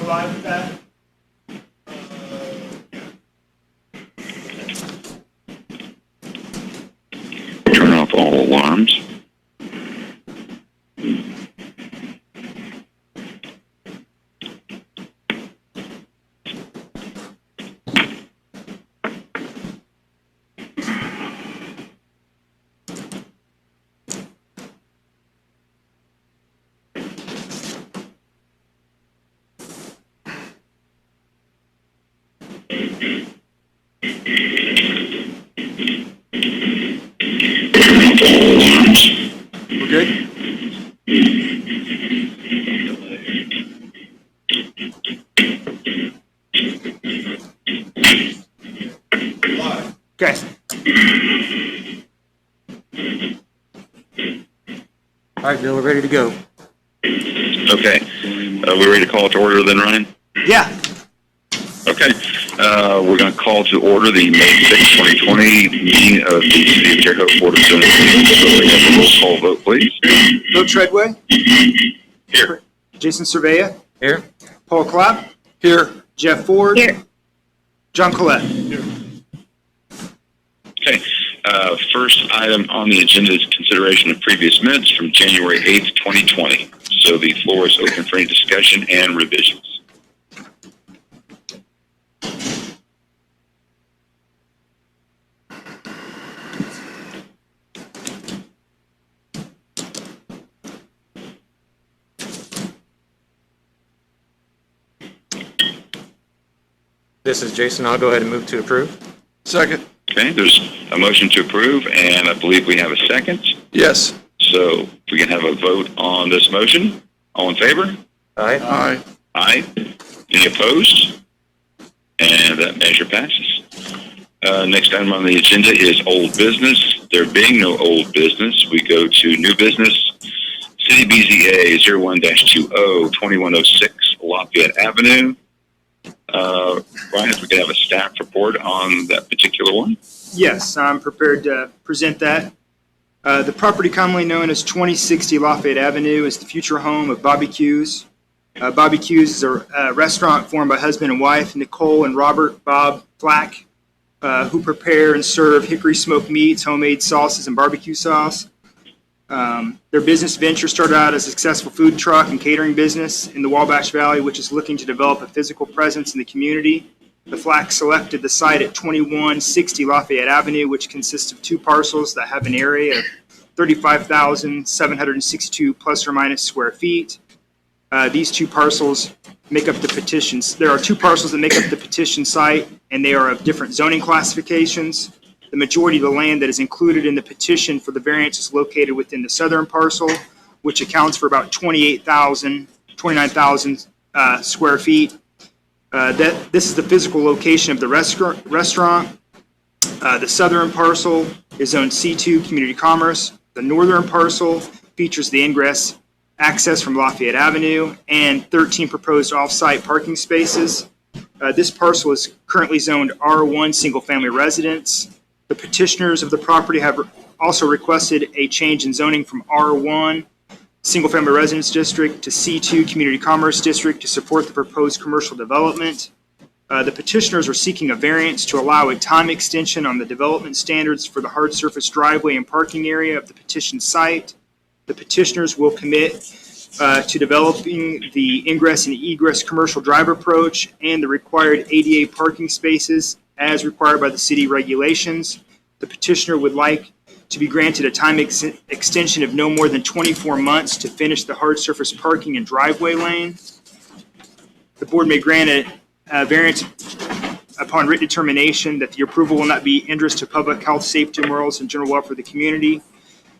live with that? Turn off all alarms. We're good? Okay. All right, Bill, we're ready to go. Okay. We're ready to call it to order then, Ryan? Yeah. Okay. We're going to call to order the May 6, 2020 meeting of the City of Terre Haute Board of Zoning Appeals. So we have a roll call vote, please. Bill Treadway. Here. Jason Cervea. Here. Paul Clapp. Here. Jeff Ford. Here. John Collette. Okay. First item on the agenda is consideration of previous minutes from January 8th, 2020. So the floor is open for any discussion and revisions. This is Jason. I'll go ahead and move to approve. Second. Okay, there's a motion to approve, and I believe we have a second. Yes. So if we can have a vote on this motion. All in favor? Aye. Aye. Aye. Any opposed? And that measure passes. Next item on the agenda is old business. There being no old business, we go to new business. City BZA 01-20-2106 Lafayette Avenue. Brian, if we could have a staff report on that particular one. Yes, I'm prepared to present that. The property commonly known as 2060 Lafayette Avenue is the future home of Bobby Q's. Bobby Q's is a restaurant formed by husband and wife Nicole and Robert Bob Flack, who prepare and serve hickory smoked meats, homemade sauces, and barbecue sauce. Their business venture started out as a successful food truck and catering business in the Wabash Valley, which is looking to develop a physical presence in the community. The Flack selected the site at 2160 Lafayette Avenue, which consists of two parcels that have an area of 35,762 plus or minus square feet. These two parcels make up the petitions. There are two parcels that make up the petition site, and they are of different zoning classifications. The majority of the land that is included in the petition for the variance is located within the southern parcel, which accounts for about 29,000 square feet. This is the physical location of the restaurant. The southern parcel is zoned C2 Community Commerce. The northern parcel features the ingress access from Lafayette Avenue and 13 proposed off-site parking spaces. This parcel is currently zoned R1 Single Family Residence. The petitioners of the property have also requested a change in zoning from R1 Single Family Residence District to C2 Community Commerce District to support the proposed commercial development. The petitioners are seeking a variance to allow a time extension on the development standards for the hard surface driveway and parking area of the petition site. The petitioners will commit to developing the ingress and egress commercial drive approach and the required ADA parking spaces as required by the city regulations. The petitioner would like to be granted a time extension of no more than 24 months to finish the hard surface parking and driveway lane. The board may grant a variance upon written determination that the approval will not be injurious to public health, safety, morals, and general welfare of the community.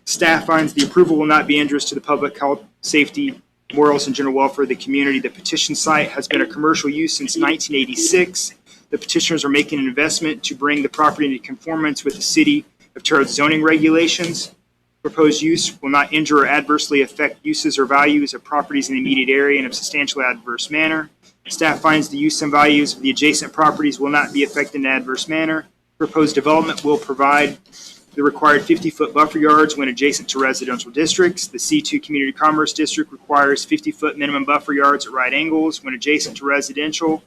Staff finds the approval will not be injurious to the public health, safety, morals, and general welfare of the community. The petition site has been a commercial use since 1986. The petitioners are making an investment to bring the property into conformance with the City of Terre Haute zoning regulations. Proposed use will not injure or adversely affect uses or values of properties in the immediate area in a substantially adverse manner. Staff finds the use and values of the adjacent properties will not be affected in an adverse manner. Proposed development will provide the required 50-foot buffer yards when adjacent to residential districts. The C2 Community Commerce District requires 50-foot minimum buffer yards at right angles when adjacent to residential.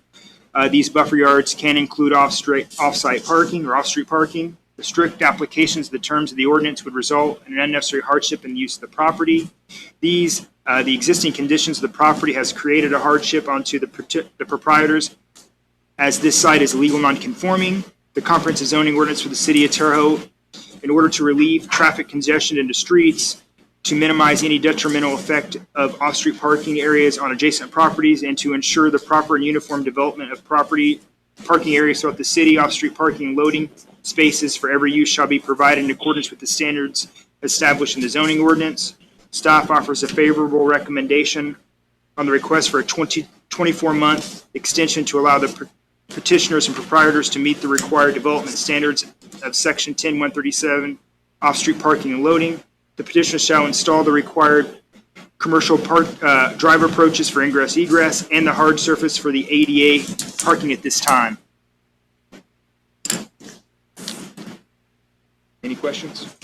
These buffer yards can include off-site parking or off-street parking. The strict applications of the terms of the ordinance would result in an unnecessary hardship in the use of the property. The existing conditions of the property has created a hardship onto the proprietors, as this site is legal non-conforming. The comprehensive zoning ordinance for the city of Terre Haute, in order to relieve traffic congestion into streets, to minimize any detrimental effect of off-street parking areas on adjacent properties, and to ensure the proper and uniform development of parking areas throughout the city, off-street parking and loading spaces for every use shall be provided in accordance with the standards established in the zoning ordinance. Staff offers a favorable recommendation on the request for a 24-month extension to allow the petitioners and proprietors to meet the required development standards of Section 10-137, off-street parking and loading. The petitioner shall install the required commercial drive approaches for ingress egress and the hard surface for the ADA parking at this time. Any questions?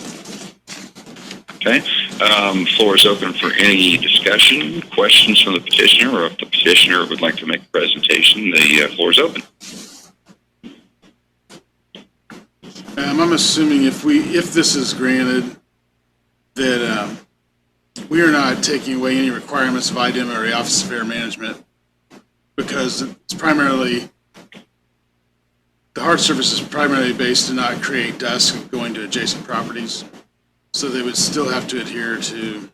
Okay. Floor is open for any discussion, questions from the petitioner, or if the petitioner would like to make a presentation, the floor is open. I'm assuming if this is granted, that we are not taking away any requirements of IDEM or the Office of Fair Management, because it's primarily, the hard surface is primarily based to not create dust going to adjacent properties. So they would still have to adhere to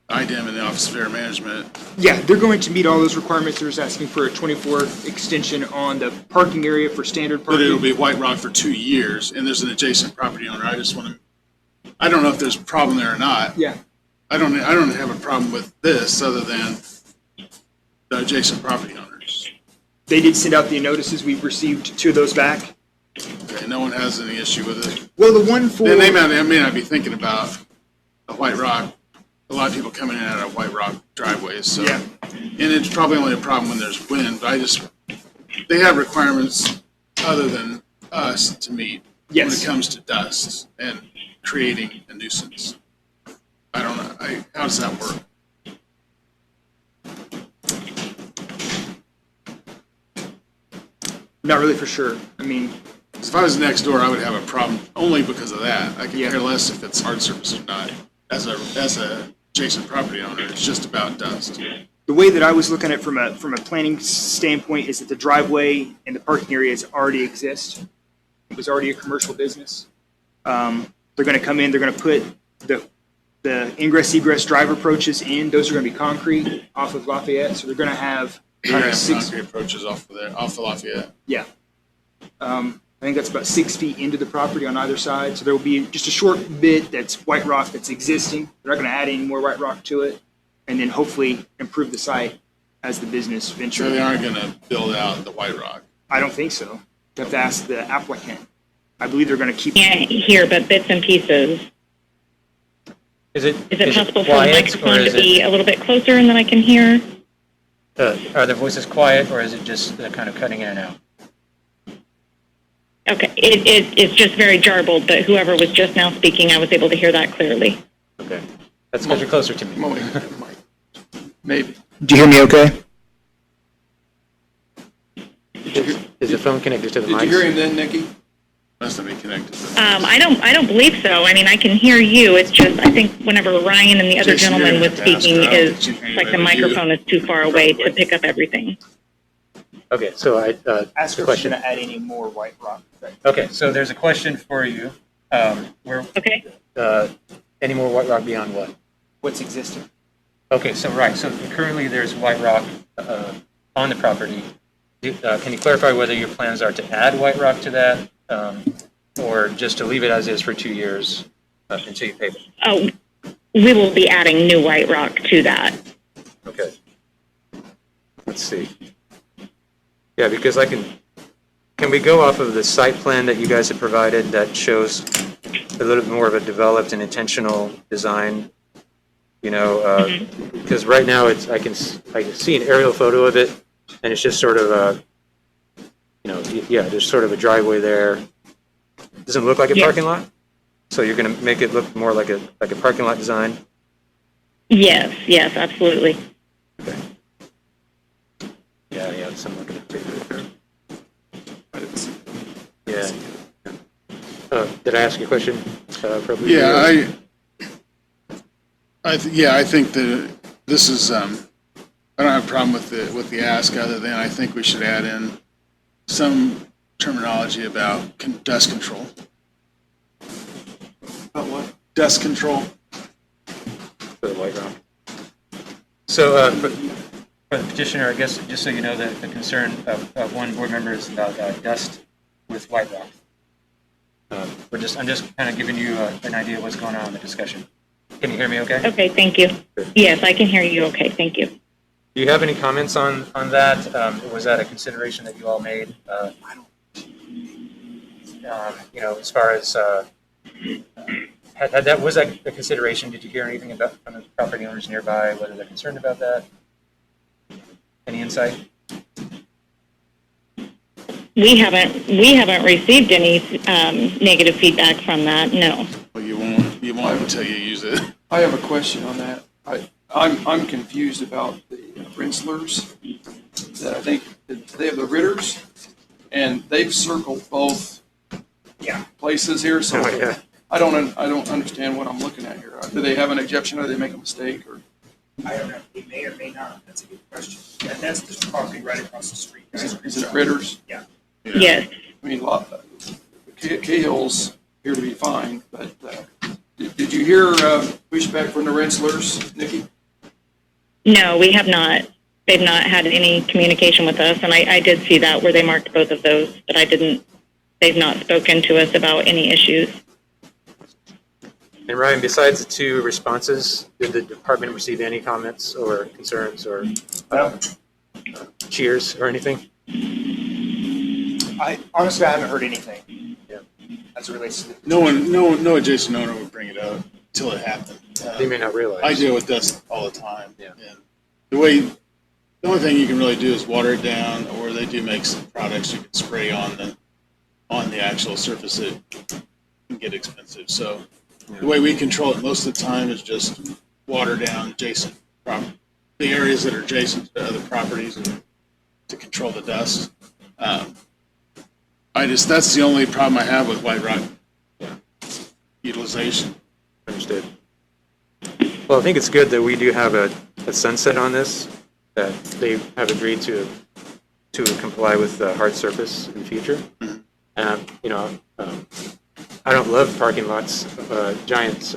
IDEM and the Office of Fair Management. Yeah, they're going to meet all those requirements. They're just asking for a 24 extension on the parking area for standard But it'll parking. be White Rock for 2 years, and there's an adjacent property owner. I just want to, I don't know if there's a problem there or not. Yeah, I don't have a problem with this other than the adjacent property owners. they did send out the notices. We've received 2 of those back. Okay, no one has any issue with it. Well, the one for... They may not be thinking about a White Rock. A lot of people coming in and out of White Rock driveways, so. Yeah. And it's probably only a problem when there's wind, but they have requirements other than us to meet. Yes. When it comes to dust and creating a nuisance. I don't know, how does that work? Not really for sure. I mean, If I was next door, I would have a problem only because of that. I could Yeah. care less if it's hard surface or not. As a adjacent property owner, it's just about dust. the way that I was looking at it from a planning standpoint is that the driveway and the parking areas already exist. It was already a commercial business. They're going to come in, they're going to put the ingress egress drive approaches in. Those are going to be concrete off of Lafayette, so they're going to have You're kind gonna of have 6. concrete approaches off the Lafayette. Yeah. I think that's about 6 feet into the property on either side. So there will be just a short bit that's white rock that's existing. They're not going to add any more white rock to it, and then hopefully improve the site as the business So ventures. they aren't gonna build out the White Rock. I don't think so. You have to ask the applicant. I believe they're going to keep. Can't hear, but bits and pieces. Is it Possible for the quiet, or microphone is to be it, a little bit closer and then I can hear? are the voices quiet, or is it just kind of cutting in and out? Okay, it's just very jarbled, but whoever was just now speaking, I was able to hear that clearly. Okay, that's because you're closer to me. Maybe. Do you hear me okay? Is the phone connected to the mic? Did you hear him then, Nikki? Must not be connected to the I don't believe so. I mean, I can hear you. It's just, I think whenever Ryan and the other Jason, gentleman you're was gonna have to speaking, ask her. I don't is think she can hear like the you. microphone is too far away to pick up everything. Okay, so Ask the her if she's question. going to add any more white rock. Okay, so there's a question for you. Okay? Any more white rock beyond what? What's existing? Okay, so currently there's white rock on the property. Can you clarify whether your plans are to add white rock to that, or just to leave it as is for 2 years until you pave it? Oh, we will be adding new white rock to that. Okay. Let's see. Yeah, because can we go off of the site plan that you guys have provided that shows a little bit more of a developed and intentional design? You know, because right now I can see an aerial photo of it, and it's just sort of there's sort of a driveway there, doesn't look like a Yeah. parking lot? So you're going to make it look more like a parking lot design? Yes, yes, absolutely. Okay. Yeah, so I'm looking at it. Yeah. Did I ask you a question? Appropriately? Yeah, I think that this is, I don't have a problem with the ask, other than I think we should add in some terminology about dust control. About what? Dust control. For the White Rock. So, for the petitioner, I guess, just so you know, that the concern of one board member is about dust with White Rock. I'm just kind of giving you an idea of what's going on in the discussion. Can you hear me okay? Okay, thank you. Yes, I can hear you okay, thank you. Do you have any comments on that? Was that a consideration that you all made? As far as, was that a consideration? Did you hear anything about from the property owners nearby, whether they're concerned about that? Any insight? We haven't received any negative feedback from that, no. Well, you won't until you use it. I have a question on that. I'm confused about the Renslers. That I think they have the Ritters, and they've circled both places here. So Oh, yeah. I don't understand what I'm looking at here. Do they have an objection, or do they make a mistake, or? I don't know. He may or may not. That's a good question. And that's the property right across the street. Is it Ritters? Yeah. Yes, I mean, Cahill's here to be fine, but did you hear pushback from the Renslers, Nikki? no, we have not. They've not had any communication with us, and I did see that where they marked both of those, but they've not spoken to us about any issues. And Ryan, besides the two responses, did the department receive any comments or concerns or cheers or anything? I honestly, I haven't heard anything. Yeah. As it relates to the. No adjacent owner would bring it up till it happened. They may not realize. I deal with dust all the time. Yeah. And the only thing you can really do is water it down, or they do make some products you can spray on the actual surface. It can get expensive. So the way we control it most of the time is just water down adjacent the areas that are adjacent to other properties, and to control the dust. That's the only problem I have with White Rock utilization. Understood. Well, I think it's good that we do have a sunset on this, that they have agreed to comply with the hard surface in the future. I don't love parking lots, giant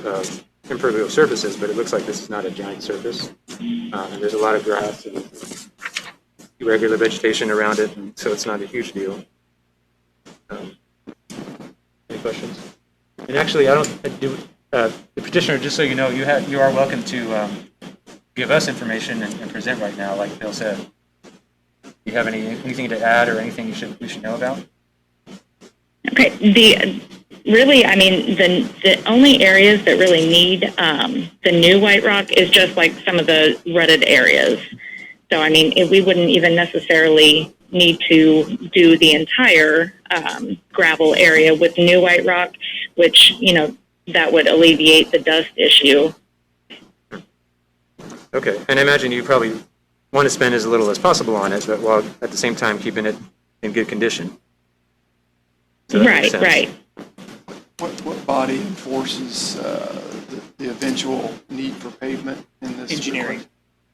impervious surfaces, but it looks like this is not a giant surface. And there's a lot of grass and irregular vegetation around it, and so it's not a huge deal. Any questions? And actually, the petitioner, just so you know, you are welcome to give us information and present right now, like Bill said. Do you have anything to add or anything we should know about? Okay, the only areas that really need the new White Rock is just like some of the rutted areas. So, I mean, we wouldn't even necessarily need to do the entire gravel area with new White Rock, which, that would alleviate the dust issue. Okay, and I imagine you probably want to spend as little as possible on it, but while at the same time keeping it in good condition. So that makes Right, sense. right. What body enforces the eventual need for pavement in this? Engineering,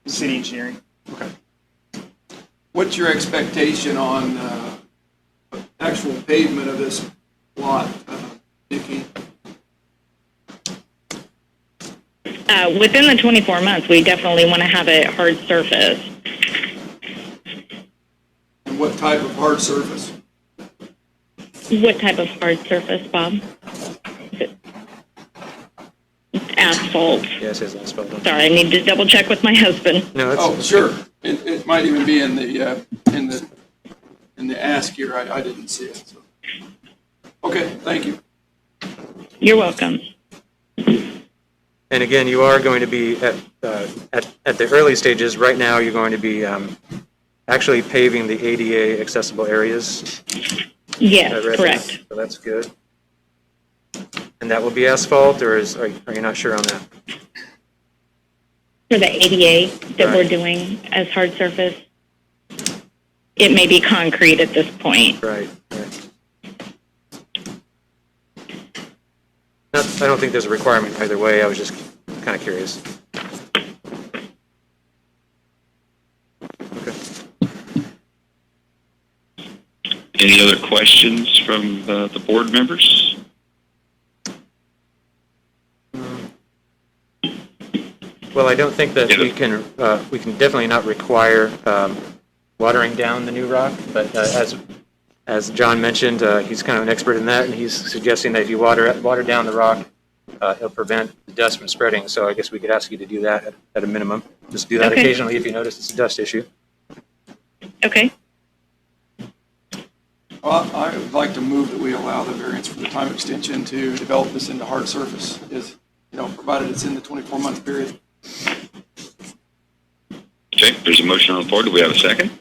city engineering. Okay. What's your expectation on actual pavement of this lot, Nikki? Within the 24 months, we definitely want to have a hard surface. And what type of hard surface? What type of hard surface, Bob? Asphalt. Yeah, it says asphalt. on it. Sorry, I need to double check with my husband. No, that's Oh, sure. It might even be in the ask here. I didn't see it. So. Okay, thank you. You're welcome. And again, you are going to be at the early stages. Right now, you're going to be actually paving the ADA accessible areas. Yes, I read that, correct. so that's good. And that will be asphalt, or are you not sure on that? For the ADA that Right. we're doing as hard surface, it may be concrete at this point. Right. I don't think there's a requirement either way. I was just kind of curious. Okay. Any other questions from the board members? Well, I don't think that Yeah. we can definitely not require watering down the new rock, but as John mentioned, he's kind of an expert in that, and he's suggesting that if you water down the rock, it'll prevent the dust from spreading. So I guess we could ask you to do that at a minimum. Just do that Okay. occasionally if you notice it's a dust issue. Okay. Well, I would like to move that we allow the variance for the time extension to develop this into hard surface, provided it's in the 24-month period. Okay, there's a motion on the floor. Do we have a second?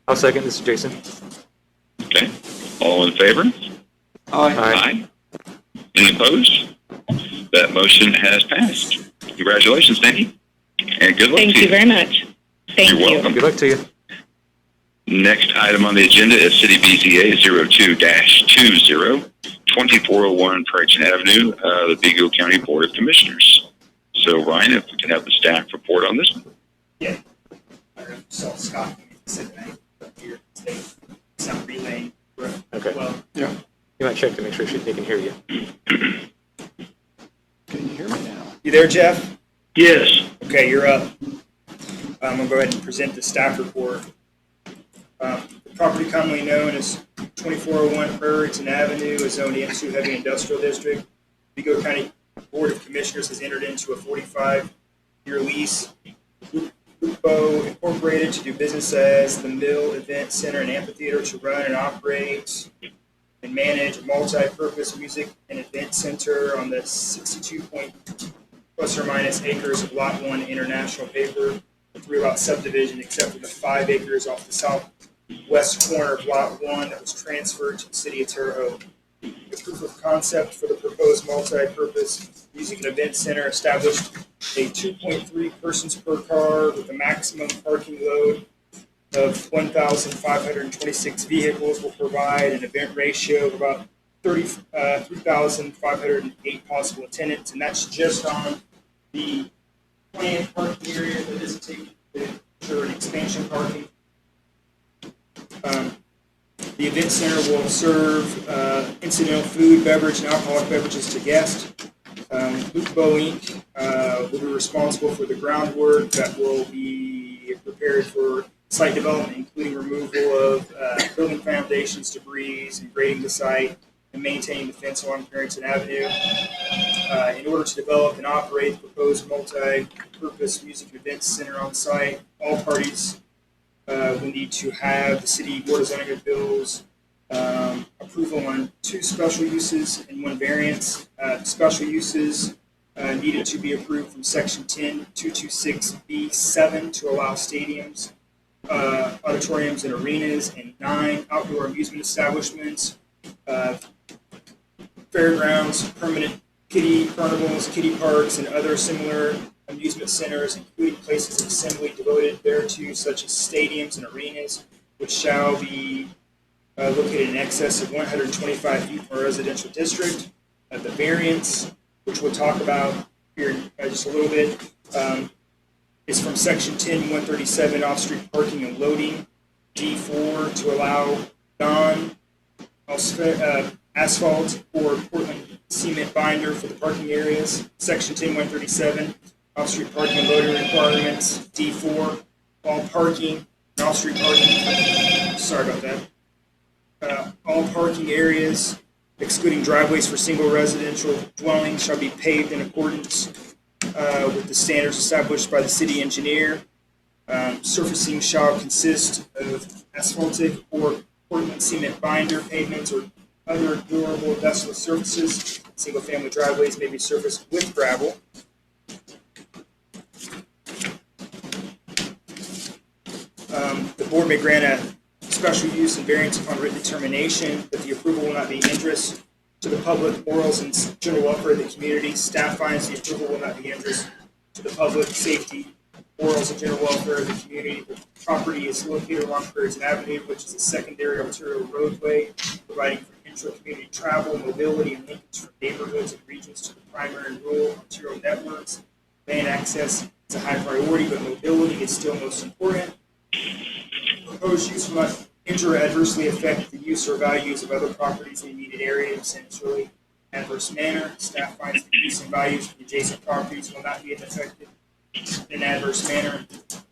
I'll second. This is Jason. Okay, all in favor? Aye. Aye. Any opposed? That motion has passed. Congratulations, Danny, and good luck Thank to you very much. Thank You're you. welcome. Good luck to you. Next item on the agenda is City BZA 02-20, 2401 Correction Avenue, the Vigo County Board of Commissioners. So, Ryan, if we can have the staff report on this one. Yeah. I don't know if you saw Scott said that here today. It's not relaying. Okay. Well, Yeah. You might check to make sure they can hear you. Can you hear me now? you there, Jeff? Yes. Okay, you're up. I'm going to go ahead and present the staff report. The property commonly known as 2401 Brereton Avenue is zoned into heavy industrial district. Vigo County Board of Commissioners has entered into a 45-year lease. Grupo Incorporated to do business as the Mill Event Center and Amphitheater to run and operate and manage a multi-purpose music and event center on the 62 plus or minus acres of Lot 1 International Paper, a 3-lot subdivision except for the 5 acres off the southwest corner of Lot 1 that was transferred to the city of Terre Haute. The proof of concept for the proposed multi-purpose music and event center established a 2.3 persons per car with a maximum parking load of 1,526 vehicles will provide an event ratio of about 3,508 possible attendants, and that's just on the planned parking area that isn't taken for an expansion parking. The event center will serve incidental food, beverage, and alcoholic beverages to guests. Grupo Inc. Will be responsible for the groundwork that will be prepared for site development, including removal of building foundations, debris, and grading the site, and maintaining the fence along Barrington Avenue. In order to develop and operate the proposed multi-purpose music and events center on site, all parties will need to have the City Board of Zoning Appeals approval on 2 special uses and 1 variance. Special uses needed to be approved from Section 10-226B7 to allow stadiums, auditoriums, and arenas, and 9 outdoor amusement establishments, fairgrounds, permanent kiddie carnivals, kiddie parks, and other similar amusement centers, including places of assembly devoted thereto, such as stadiums and arenas, which shall be located in excess of 125 feet from a residential district. The variance, which we'll talk about here in just a little bit, is from Section 10-137 off-street parking and loading, D4 to allow non-asphalt or Portland cement binder for the parking areas, Section 10-137 off-street parking and loading requirements, D4, all parking and off-street parking, sorry about that, all parking areas, excluding driveways for single residential dwellings, shall be paved in accordance with the standards established by the city engineer. Surfacing shall consist of asphaltic or Portland cement binder pavements or other durable industrial surfaces. Single-family driveways may be surfaced with gravel. The board may grant a special use and variance upon written determination that the approval will not be in interest to the public morals and general welfare of the community. Staff finds the approval will not be injurious to the public safety, morals, and general welfare of the community. The property is located along Prairie Avenue, which is a secondary arterial roadway, providing for intra-community travel, mobility, and linkage from neighborhoods and regions to the primary and rural arterial networks. Land access is a high priority, but mobility is still most important. Proposed use will not injure or adversely affect the use or values of other properties in the immediate area in a really adverse manner. Staff finds the use and values of the adjacent properties will not be affected in an adverse manner.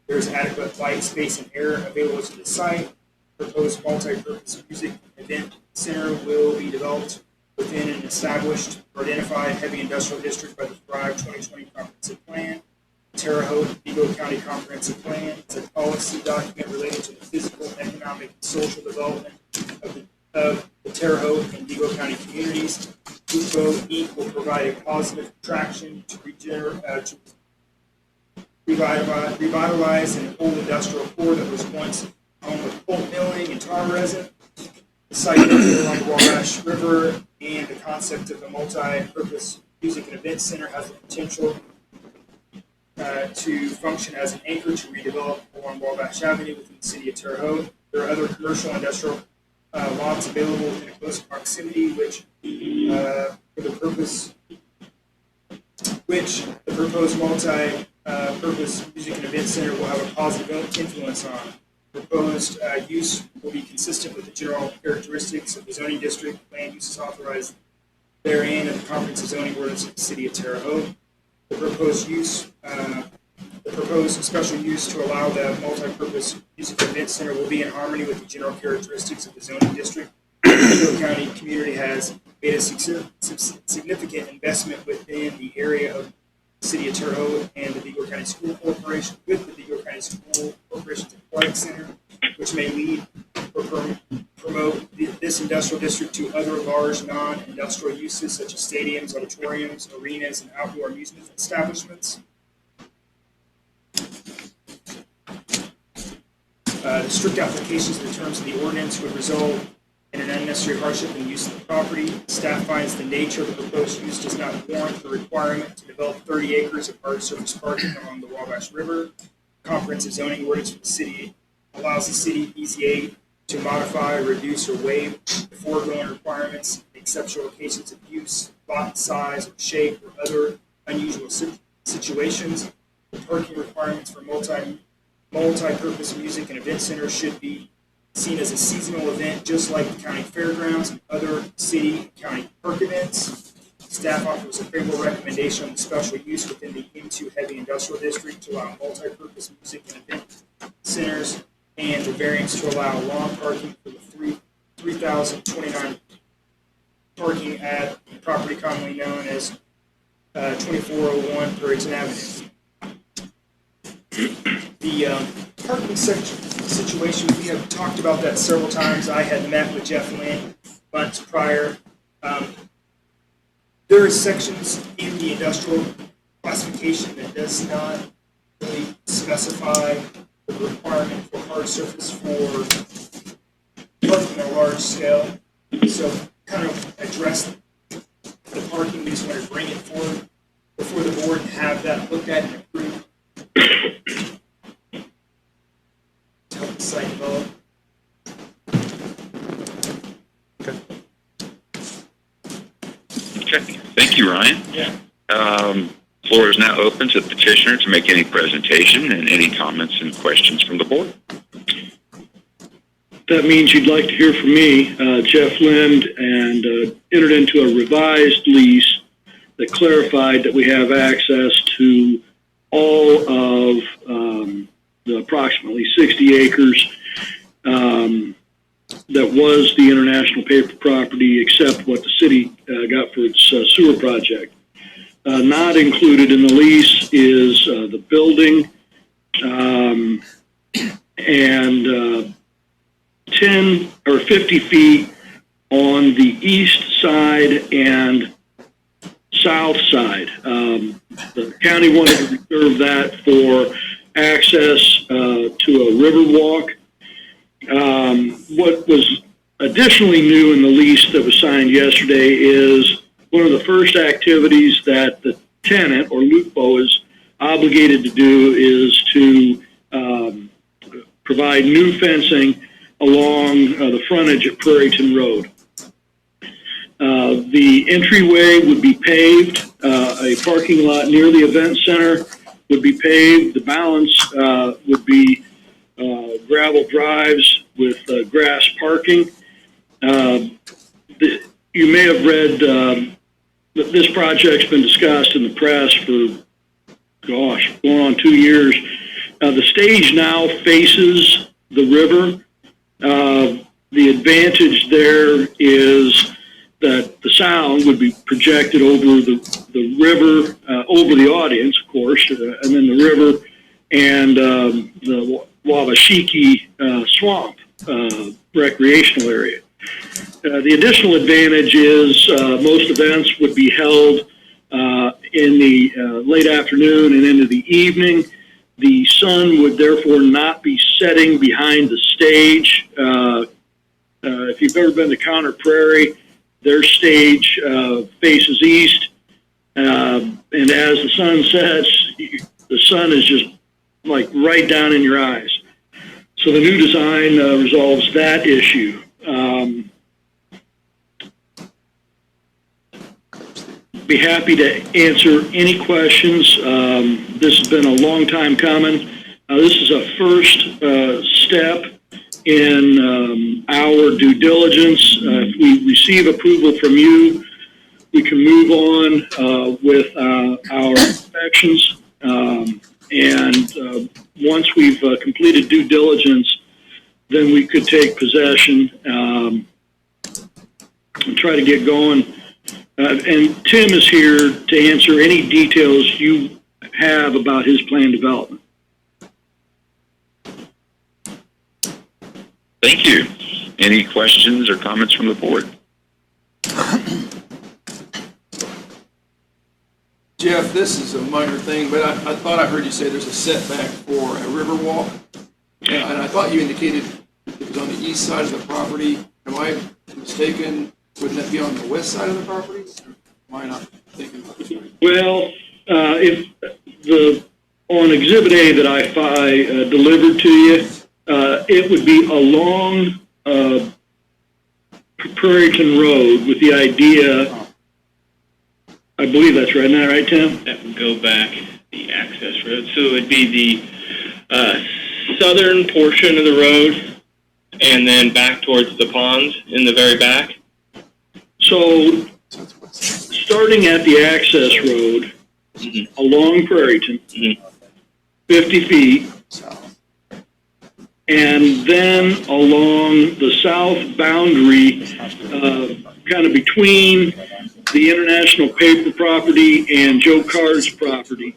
There is adequate light, space, and air available to the site. Proposed multi-purpose music event center will be developed within an established or identified heavy industrial district by the Thrive 2020 Comprehensive Plan. Terre Haute Vigo County Comprehensive Plan is a policy document related to the physical, economic, and social development of the Terre Haute and Vigo County communities. VIGO Inc. will provide a positive attraction to revitalize an old industrial core that was once home of pulp milling and tar resin. The site located along the Wabash River and the concept of a multi-purpose music and event center has the potential to function as an anchor to redevelop along Wabash Avenue within the city of Terre Haute. There are other commercial and industrial lots available within a close proximity, which the proposed multi-purpose music and event center will have a positive influence on. Proposed use will be consistent with the general characteristics of the zoning district. Land use is authorized therein of the comprehensive zoning ordinance of the city of Terre Haute. The proposed special use to allow the multi-purpose music event center will be in harmony with the general characteristics of the zoning district. The Vigo County community has made a significant investment within the area of the city of Terre Haute and the Vigo County School Corporation with the Vigo County School Corporation's Aquatic Center, which may lead or promote this industrial district to other large non-industrial uses such as stadiums, auditoriums, arenas, and outdoor amusement establishments. The strict applications of the terms of the ordinance would result in an unnecessary hardship in the use of the property. Staff finds the nature of the proposed use does not warrant the requirement to develop 30 acres of hard surface parking along the Wabash River. Comprehensive zoning ordinance for the city allows the city BZA to modify, reduce, or waive the foregoing requirements in exceptional occasions of use, lot size, or shape, or other unusual situations. The parking requirements for multi-purpose music and event centers should be seen as a seasonal event, just like the county fairgrounds and other city and county park events. Staff offers a favorable recommendation on the special use within the M2 heavy industrial district to allow multi-purpose music and event centers, and the variance to allow lawn parking for the 3,029 parking at the property commonly known as 2401 Prairie Avenue. The parking situation, we have talked about that several times. I had met with Jeff Lynn months prior. There are sections in the industrial classification that does not really specify the requirement for hard surface for parking on a large scale. So kind of address the parking, we just want to bring it forward before the board and have that looked at and approved to help the site develop. Okay, thank you, Ryan. Yeah. Floor is now open to the petitioner to make any presentation and any comments and questions from the board. That means you'd like to hear from me, Jeff Lind, and entered into a revised lease that clarified that we have access to all of the approximately 60 acres that was the International Paper property, except what the city got for its sewer project. Not included in the lease is the building and 10 or 50 feet on the east side and south side. The county wanted to reserve that for access to a river walk. What was Additionally new in the lease that was signed yesterday is one of the first activities that the tenant or Lupo is obligated to do is to provide new fencing along the frontage at Prairieton Road. The entryway would be paved. A parking lot near the event center would be paved. The balance would be gravel drives with grass parking. You may have read that this project's been discussed in the press for, gosh, going on 2 years. The stage now faces the river. The advantage there is that the sound would be projected over the river, over the audience, of course, and then the river and the Wabashiki swamp recreational area. The additional advantage is most events would be held in the late afternoon and into the evening. The sun would therefore not be setting behind the stage. If you've ever been to Conner Prairie, their stage faces east, and as the sun sets, the sun is just like right down in your eyes. So the new design resolves that issue. Be happy to answer any questions. This has been a long time coming. This is a first step in our due diligence. If we receive approval from you, we can move on with our inspections. And once we've completed due diligence, then we could take possession and try to get going. And Tim is here to answer any details you have about his plan development. Thank you. Any questions or comments from the board? Jeff, this is a minor thing, but I thought I heard you say there's a setback for a river walk. And I thought you indicated it was on the east side of the property. Am I mistaken? Wouldn't that be on the west side of the property? Or am I not thinking about this right? Well, if on Exhibit A that I delivered to you, it would be along Prairieton Road with the idea, I believe that's right now, right, Tim? That would go back the access road. So it would be the southern portion of the road and then back towards the ponds in the very back. So starting at the access road along Prairieton, 50 feet, and then along the south boundary, kind of between the International Paper property and Joe Card's property,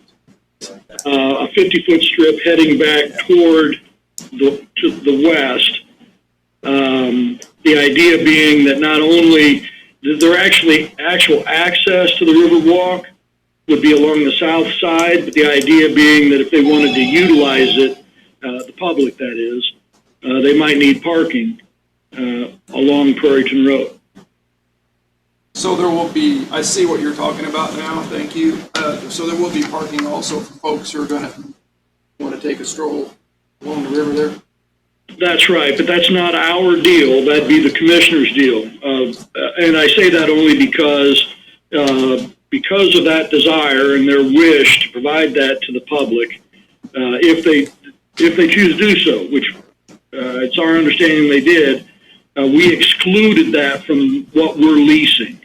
a 50-foot strip heading back toward to the west. The idea being that not only there actual access to the Riverwalk would be along the south side, but the idea being that if they wanted to utilize it, the public that is, they might need parking along Prairieton Road. So there will be, I see what you're talking about now, thank you. So there will be parking also for folks who are going to want to take a stroll along the river there? That's right, but that's not our deal. That'd be the commissioner's deal. And I say that only because of that desire and their wish to provide that to the public, if they choose to do so, which it's our understanding they did, we excluded that from what we're leasing.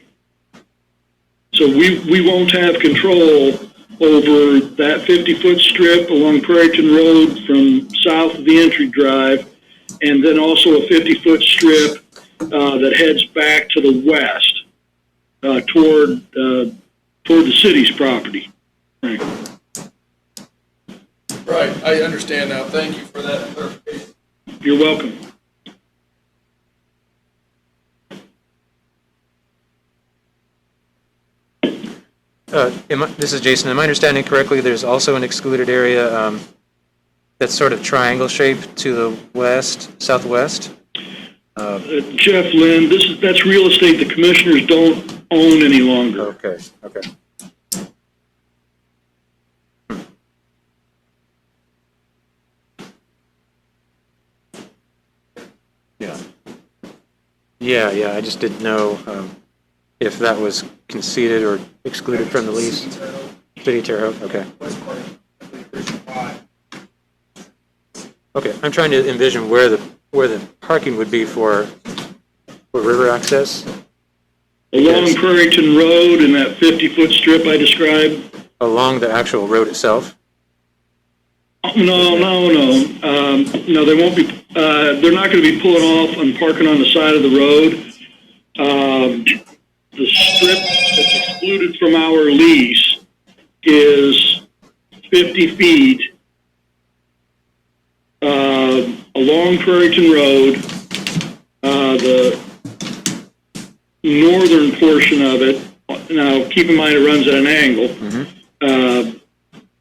So we won't have control over that 50-foot strip along Prairieton Road from south of the entry drive, and then also a 50-foot strip that heads back to the west toward the city's property. Right. Right, I understand now. Thank you for that clarification. You're welcome. This is Jason. Am I understanding correctly? There's also an excluded area that's sort of triangle shaped to the west, southwest? Jeff Lynn, that's real estate the commissioners don't own any longer. Okay. Yeah, I just didn't know if that was conceded or excluded from the lease. City of Terre Haute, okay. Okay, I'm trying to envision where the parking would be for river access. Along Prairieton Road in that 50-foot strip I described. Along the actual road itself? No, they won't be, they're not going to be pulling off and parking on the side of the road. The strip that's excluded from our lease is 50 feet along Prairieton Road. The northern portion of it, now keep in mind it runs at an angle,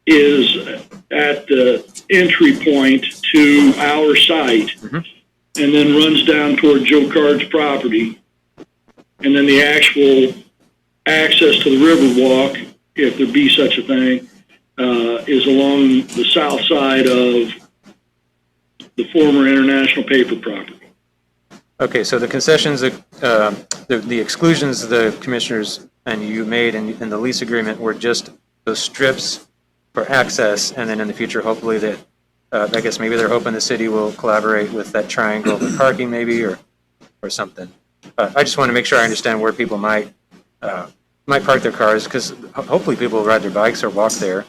is at the entry point to our site, and then runs down toward Joe Card's property. And then the actual access to the river walk, if there be such a thing, is along the south side of the former International Paper property. Okay, so the concessions, the exclusions the commissioners and you made in the lease agreement were just those strips for access, and then in the future, hopefully that, I guess maybe they're hoping the city will collaborate with that triangle with parking maybe, or something. I just want to make sure I understand where people might park their cars, because hopefully people will ride their bikes or walk there.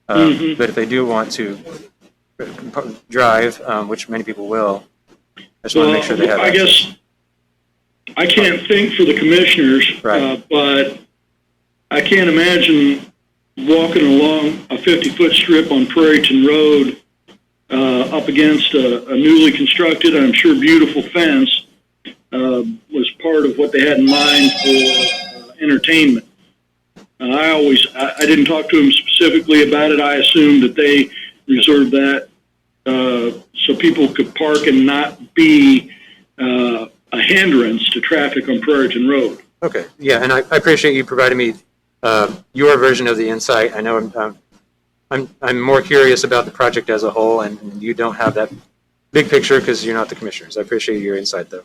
But if they do want to drive, which many people will, I just want to make sure they have access. Guess I can't think for the commissioners, Right. But I can't imagine walking along a 50-foot strip on Prairieton Road up against a newly constructed, I'm sure beautiful fence, was part of what they had in mind for entertainment. I didn't talk to them specifically about it. I assumed that they reserved that so people could park and not be a hindrance to traffic on Prairieton Road. Okay, yeah, and I appreciate you providing me your version of the insight. I know I'm more curious about the project as a whole, and you don't have that big picture because you're not the commissioners. I appreciate your insight, though.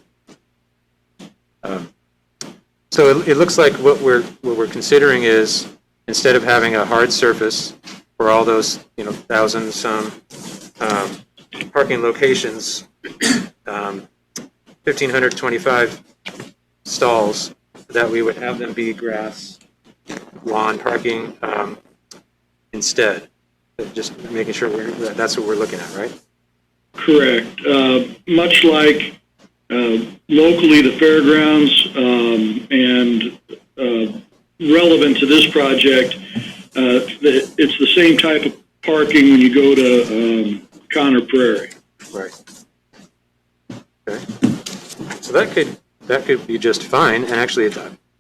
So it looks like what we're considering is, instead of having a hard surface for all those 1,000 some parking locations, 1,525 stalls, that we would have them be grass, lawn parking instead. Just making sure that's what we're looking at, right? Correct. Much like locally the fairgrounds, and relevant to this project, it's the same type of parking when you go to Conner Prairie. Right. Okay. So that could be just fine. And actually,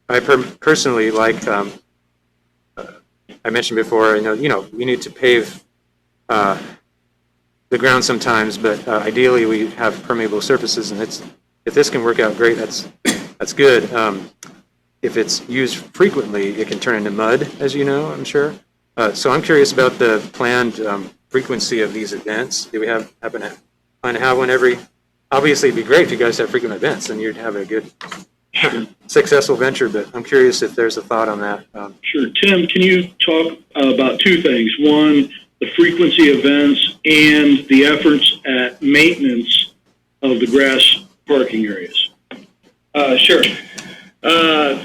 I personally like. I mentioned before, we need to pave the ground sometimes, but ideally we have permeable surfaces, and if this can work out great, that's good. If it's used frequently, it can turn into mud, as you know, I'm sure. So I'm curious about the planned frequency of these events. Do we happen to plan to have one every? Obviously, it'd be great if you guys have frequent events, and you'd have a good, successful venture. But I'm curious if there's a thought on that. Sure, Tim. Can you talk about two things? One, the frequency of events, and the efforts at maintenance of the grass parking areas. Sure.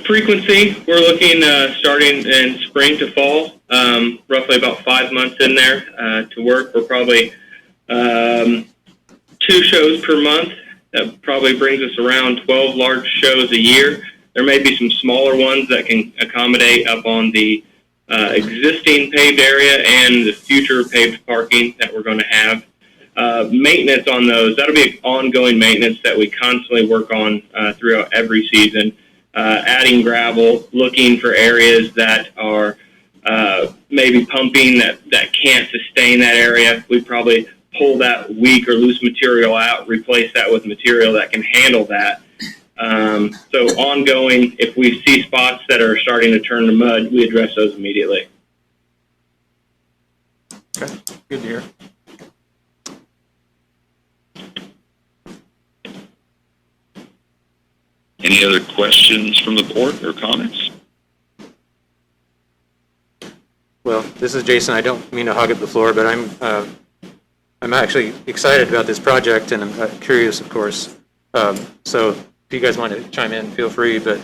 Frequency, we're looking starting in spring to fall, roughly about 5 months in there to work. We're probably 2 shows per month. That probably brings us around 12 large shows a year. There may be some smaller ones that can accommodate up on the existing paved area and the future paved parking that we're going to have. Maintenance on those, that'll be ongoing maintenance that we constantly work on throughout every season. Adding gravel, looking for areas that are maybe pumping that can't sustain that area. We probably pull that weak or loose material out, replace that with material that can handle that. So ongoing, if we see spots that are starting to turn to mud, we address those immediately. Okay, good to hear. Any other questions from the board or comments? Well, this is Jason. I don't mean to hog up the floor, but I'm actually excited about this project, and I'm curious, of course. So if you guys want to chime in, feel free. But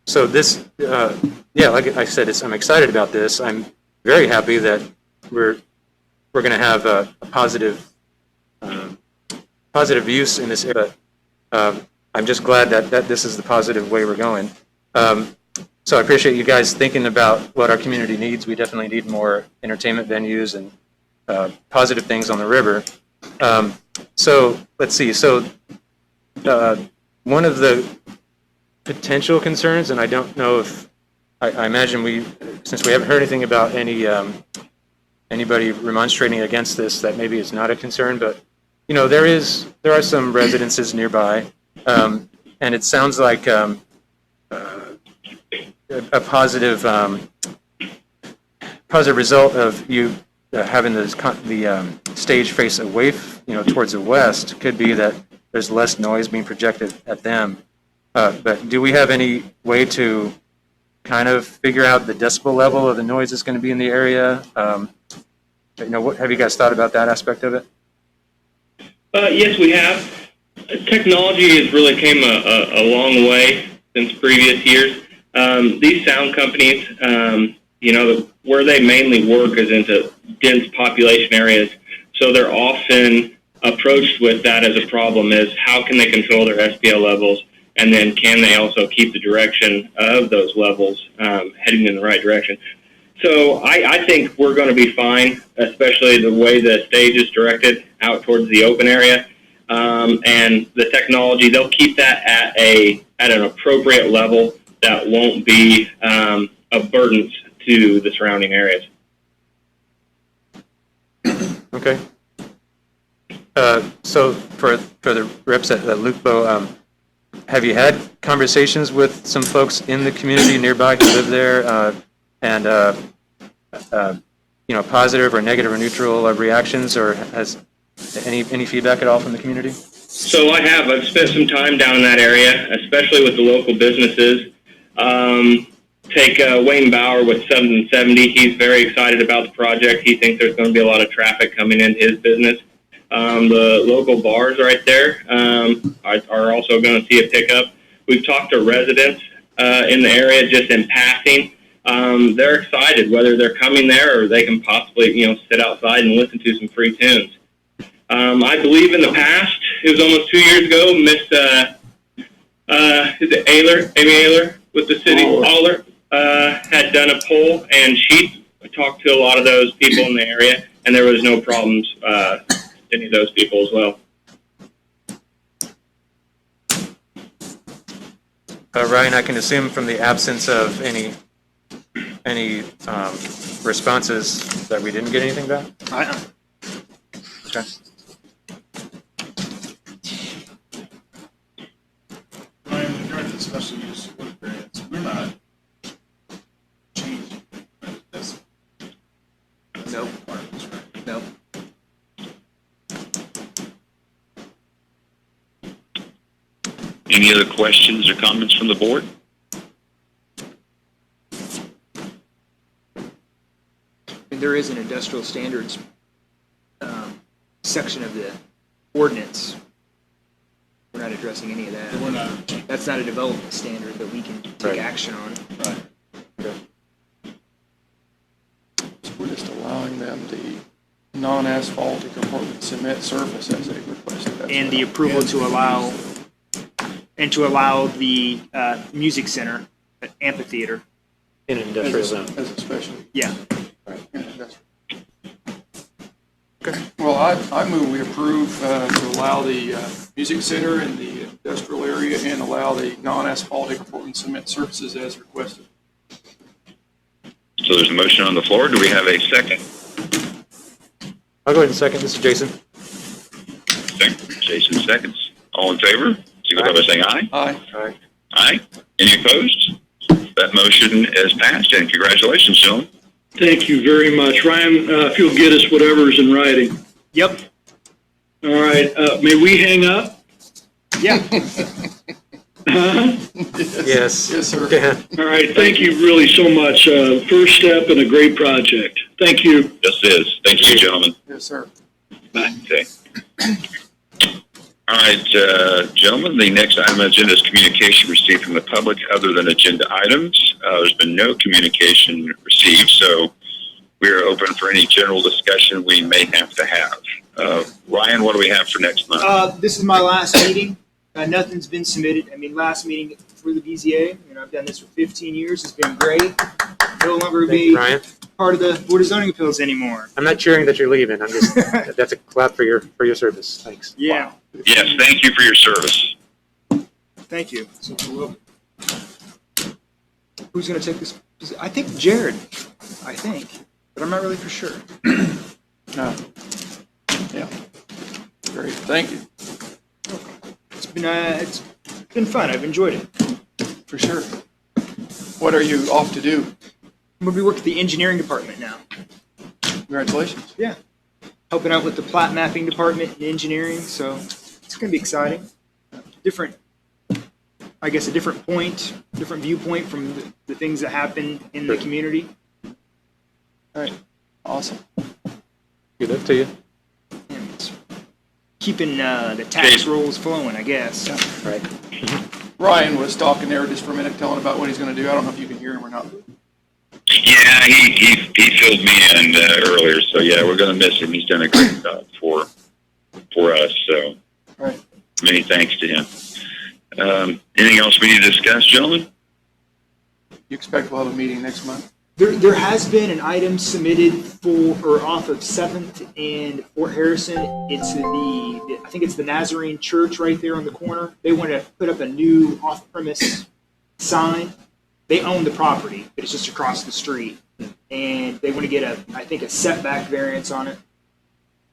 so this, yeah, like I said, I'm excited about this. I'm very happy that we're going to have a positive use in this area. I'm just glad that this is the positive way we're going. So I appreciate you guys thinking about what our community needs. We definitely need more entertainment venues and positive things on the river. So let's see. So one of the potential concerns, and I don't know if I imagine since we haven't heard anything about anybody remonstrating against this, that maybe it's not a concern. But you know, there are some residences nearby, and it sounds like a positive result of you having the stage face away, towards the west, could be that there's less noise being projected at them. But do we have any way to kind of figure out the decibel level of the noise that's going to be in the area? What have you guys thought about that aspect of it? Yes, we have. Technology has really came a long way since previous years. These sound companies, where they mainly work is into dense population areas. So they're often approached with that as a problem, is how can they control their SPL levels, and then can they also keep the direction of those levels heading in the right direction. So I think we're going to be fine, especially the way the stage is directed out towards the open area. And the technology, they'll keep that at an appropriate level that won't be a burden to the surrounding areas. Okay. So for the reps at Lukebo, have you had conversations with some folks in the community nearby who live there, and positive or negative or neutral reactions, or has any feedback at all from the community? So I've spent some time down in that area, especially with the local businesses. Take Wayne Bauer with 770. He's very excited about the project. He thinks there's going to be a lot of traffic coming into his business. The local bars right there are also going to see a pickup. We've talked to residents in the area just in passing. They're excited whether they're coming there or they can possibly, sit outside and listen to some free tunes. I believe in the past, it was almost 2 years ago, is it Amy Ayler with the city, Aller, had done a poll, and she talked to a lot of those people in the area, and there was no problems with any of those people as well. Ryan, I can assume from the absence of any responses that we didn't get anything back? Okay. In regard to special use work variance, we're not changing. That's Nope. requirements, right? Nope. Any other questions or comments from the board? And there is an industrial standards section of the ordinance. We're not addressing any of that. We're not changing. That's not a development standard that we can take Right. action on. Right. So we're just allowing them the non-asphaltic or Portland cement surface as they requested. That's And what the I'm- approval to allow the music center, amphitheater. In an industrial as zone. a special. Yeah. Yeah, that's- Okay, well, I move we approve to allow the music center in the industrial area and allow the non-asphaltic Portland cement surfaces as requested. So there's a motion on the floor. Do we have a second? I'll go ahead and second. This is Jason. Jason seconds. All in favor? Signify by saying aye. Aye. Aye. Any opposed? That motion is passed, and congratulations, gentlemen. Thank you very much. Ryan, if you'll get us whatever's in writing. Yep. All right, may we hang up? Yeah. Huh? Yes. Yes, sir. Yeah. All right, thank you really so much. First step in a great project. Thank you. This is. Thank you, gentlemen. Yes, sir. Bye. Okay. All right, gentlemen, the next item on the agenda is communication received from the public other than agenda items. There's been no communication received, so we are open for any general discussion we may have to have. Ryan, what do we have for next month? This is my last meeting. Nothing's been submitted. I mean, last meeting for the BZA, I've done this for 15 years. It's been great. No longer Thank you, be Ryan. part of the Board of Zoning Appeals anymore. I'm not cheering that you're leaving. I'm just, that's a clap for your service. Thanks. Yeah. Yes, thank you for your service. Thank you. So, who's going to take this? I think Jared. I think, but I'm not really for sure. No. Yeah. Great. Thank you. It's been fun. I've enjoyed it. For sure. What are you off to do? I'm going to be working at the engineering department now. Congratulations. Yeah. Helping out with the plat mapping department in engineering, so it's going to be exciting. Different, I guess, a different point, different viewpoint from the things that happen in the community. All right. Awesome. Good luck to you. And it's keeping the tax rolls flowing, I guess. Right. Ryan was talking there just for a minute, telling about what he's going to do. I don't know if you can hear him or not. Yeah, he filled me in earlier, so yeah, we're going to miss him. He's done a great job for us, so Right. many thanks to him. Anything else we need to discuss, gentlemen? You expect we'll have a meeting next month? There has been an item submitted for, or off of 7th and Fort Harrison. It's I think it's the Nazarene Church right there on the corner. They want to put up a new off-premise sign. They own the property, but it's just across the street. And they want to get I think a setback variance on it.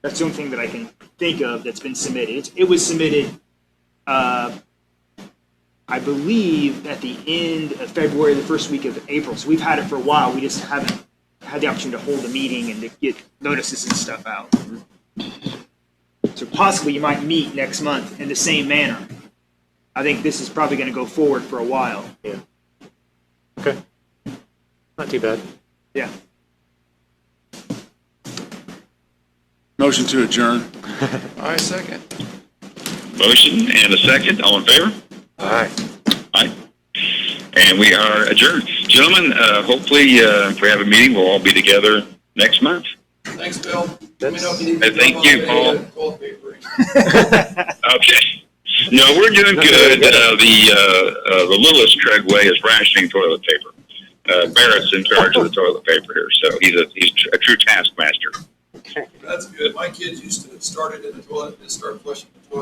That's the only thing that I can think of that's been submitted. It was submitted, I believe, at the end of February, the first week of April. So we've had it for a while. We just haven't had the opportunity to hold a meeting and to get notices and stuff out. So possibly you might meet next month in the same manner. I think this is probably going to go forward for a while. Yeah. Okay. Not too bad. Yeah. Motion to adjourn. I second. Motion and a second. All in favor? All right. Aye. And we are adjourned. Gentlemen, hopefully, if we have a meeting, we'll all be together next month. Thanks, Bill. Let me know if you need to thank you, Paul. Okay. No, we're doing good. The littlest Craigway is rationing toilet paper. Barrett's in charge of the toilet paper here, so he's a true taskmaster. That's good. My kids used to start it in the toilet and start flushing the toilet.